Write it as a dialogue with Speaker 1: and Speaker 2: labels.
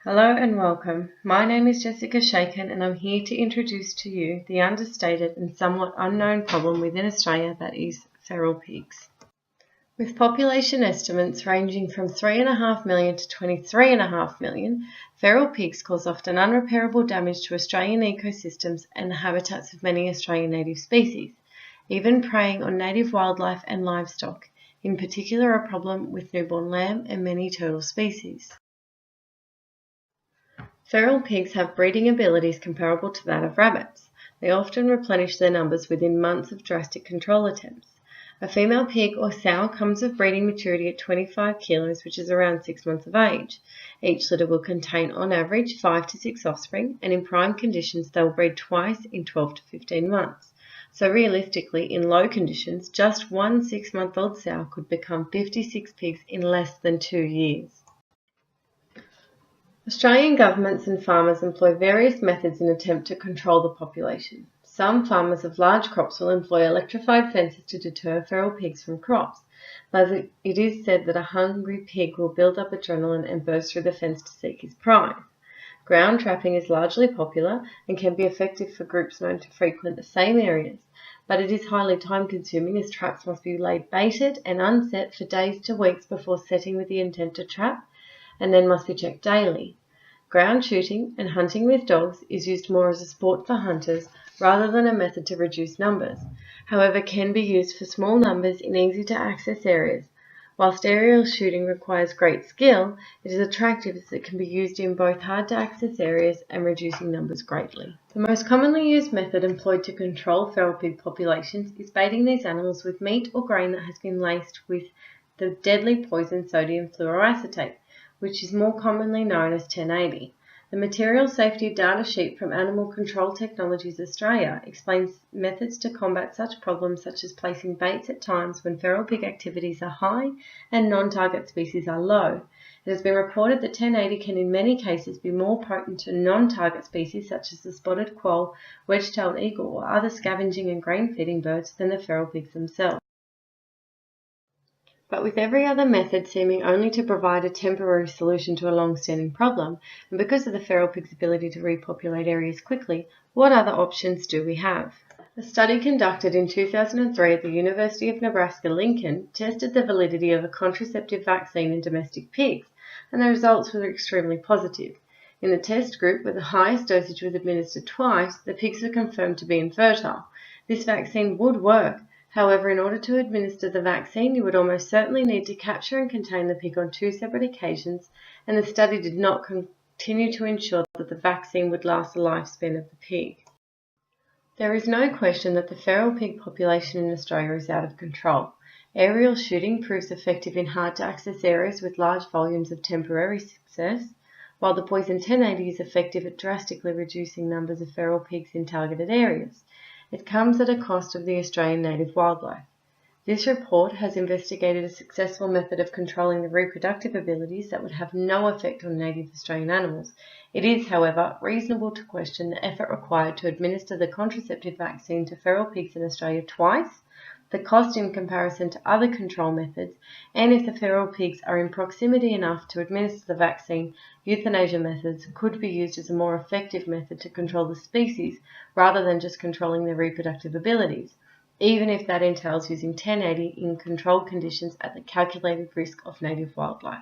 Speaker 1: Hello and welcome. My name is Jessica Schaecken and I'm here to introduce to you the understated and somewhat unknown problem within Australia that is feral pigs. With population estimates ranging from 3.5 million to 23.5 million, feral pigs cause often unrepairable damage to Australian ecosystems and the habitats of many Australian native species, even preying on native wildlife and livestock, in particular a problem with newborn lamb and many turtle species. Feral pigs have breeding abilities comparable to that of rabbits. They often replenish their numbers within months of drastic control attempts. A female pig or sow comes of breeding maturity at 25 kilos, which is around 6 months of age. Each litter will contain on average 5 to 6 offspring, and in prime conditions they will breed twice in 12 to 15 months. So realistically, in low conditions, just one 6-month-old sow could become 56 pigs in less than 2 years. Australian governments and farmers employ various methods in an attempt to control the population. Some farmers of large crops will employ electrified fences to deter feral pigs from crops, but it is said that a hungry pig will build up adrenaline and burst through the fence to seek his prize. Ground trapping is largely popular and can be effective for groups known to frequent the same areas, but it is highly time-consuming as traps must be laid baited and unset for days to weeks before setting with the intent to trap, and then must be checked daily. Ground shooting and hunting with dogs is used more as a sport for hunters rather than a method to reduce numbers, however can be used for small numbers in easy-to-access areas. Whilst aerial shooting requires great skill, it is attractive as it can be used in both hard-to-access areas and reducing numbers greatly. The most commonly used method employed to control feral pig populations is baiting these animals with meat or grain that has been laced with the deadly poison sodium fluoroacetate, which is more commonly known as 1080. The Material Safety Data Sheet from Animal Control Technologies Australia explains methods to combat such problems such as placing baits at times when feral pig activities are high and non-target species are low. It has been reported that 1080 can in many cases be more potent to non-target species such as the spotted quoll, wedge-tailed eagle or other scavenging and grain-feeding birds than the feral pigs themselves. But with every other method seeming only to provide a temporary solution to a long-standing problem, and because of the feral pig's ability to repopulate areas quickly, what other options do we have? A study conducted in 2003 at the University of Nebraska-Lincoln tested the validity of a contraceptive vaccine in domestic pigs, and the results were extremely positive. In the test group, where the highest dosage was administered twice, the pigs were confirmed to be infertile. This vaccine would work. However, in order to administer the vaccine, you would almost certainly need to capture and contain the pig on 2 separate occasions, and the study did not continue to ensure that the vaccine would last the lifespan of the pig. There is no question that the feral pig population in Australia is out of control. Aerial shooting proves effective in hard-to-access areas with large volumes of temporary success, while the poison 1080 is effective at drastically reducing numbers of feral pigs in targeted areas. It comes at a cost of the Australian native wildlife. This report has investigated a successful method of controlling the reproductive abilities that would have no effect on native Australian animals. It is, however, reasonable to question the effort required to administer the contraceptive vaccine to feral pigs in Australia twice, the cost in comparison to other control methods, and if the feral pigs are in proximity enough to administer the vaccine, euthanasia methods could be used as a more effective method to control the species rather than just controlling their reproductive abilities, even if that entails using 1080 in controlled conditions at the calculated risk of native wildlife.